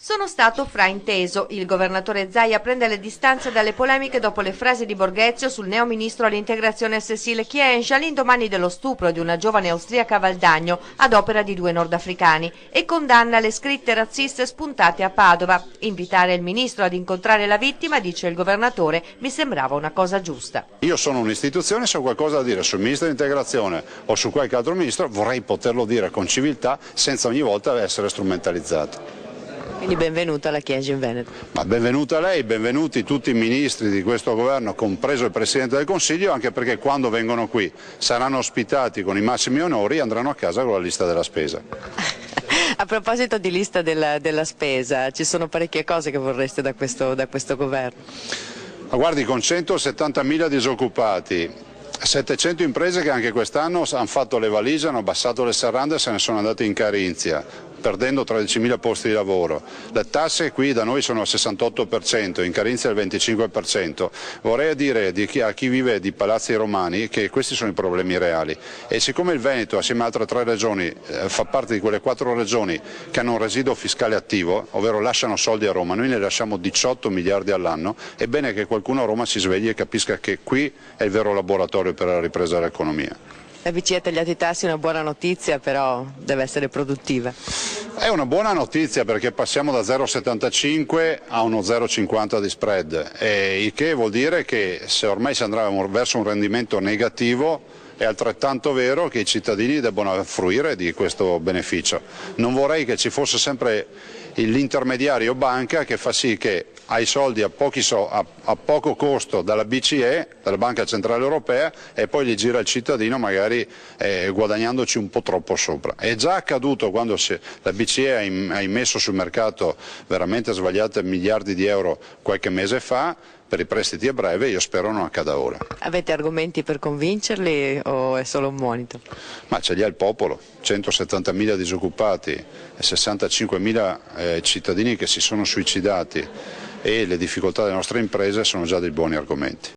Sono stato frainteso. Il governatore Zaia prende le distanze dalle polemiche dopo le frasi di Borghezio sul neoministro all'integrazione Cécile Kyenge all'indomani dello stupro di una giovane austriaca a Valdagno ad opera di due nordafricani e condanna le scritte razziste spuntate a Padova. Invitare il ministro ad incontrare la vittima, dice il governatore, mi sembrava una cosa giusta. Io sono un'istituzione, se ho qualcosa da dire sul ministro dell'integrazione o su qualche altro ministro vorrei poterlo dire con civiltà senza ogni volta essere strumentalizzato. Quindi benvenuta alla Kyenge in Veneto. Ma benvenuta lei, benvenuti tutti i ministri di questo governo, compreso il Presidente del Consiglio, anche perché quando vengono qui saranno ospitati con i massimi onori e andranno a casa con la lista della spesa. A proposito di lista della spesa, ci sono parecchie cose che vorreste da questo governo. Ma guardi, con 170.000 disoccupati, 700 imprese che anche quest'anno hanno fatto le valigie, hanno abbassato le serrande e se ne sono andate in Carinzia, perdendo 13.000 posti di lavoro. Le tasse qui da noi sono al 68%, in Carinzia al 25%. Vorrei dire a chi vive di palazzi romani che questi sono i problemi reali e siccome il Veneto assieme a altre 3 regioni fa parte di quelle 4 regioni che hanno un residuo fiscale attivo, ovvero lasciano soldi a Roma, noi ne lasciamo 18 miliardi all'anno, è bene che qualcuno a Roma si svegli e capisca che qui è il vero laboratorio per la ripresa dell'economia. La BCE ha tagliato i tassi, è una buona notizia, però deve essere produttiva. È una buona notizia perché passiamo da 0,75 a uno 0,50 di spread, il che vuol dire che se ormai si andrà verso un rendimento negativo è altrettanto vero che i cittadini debbono fruire di questo beneficio. Non vorrei che ci fosse sempre l'intermediario banca che fa sì che hai soldi a poco costo dalla BCE, dalla Banca Centrale Europea, e poi li gira il cittadino magari guadagnandoci un po' troppo sopra. È già accaduto quando la BCE ha immesso sul mercato veramente sbagliate miliardi di euro qualche mese fa per i prestiti a breve, io spero non accada ora. Avete argomenti per convincerli o è solo un monito? Ma ce li ha il popolo, 170.000 disoccupati e 65.000 cittadini che si sono suicidati e le difficoltà delle nostre imprese sono già dei buoni argomenti.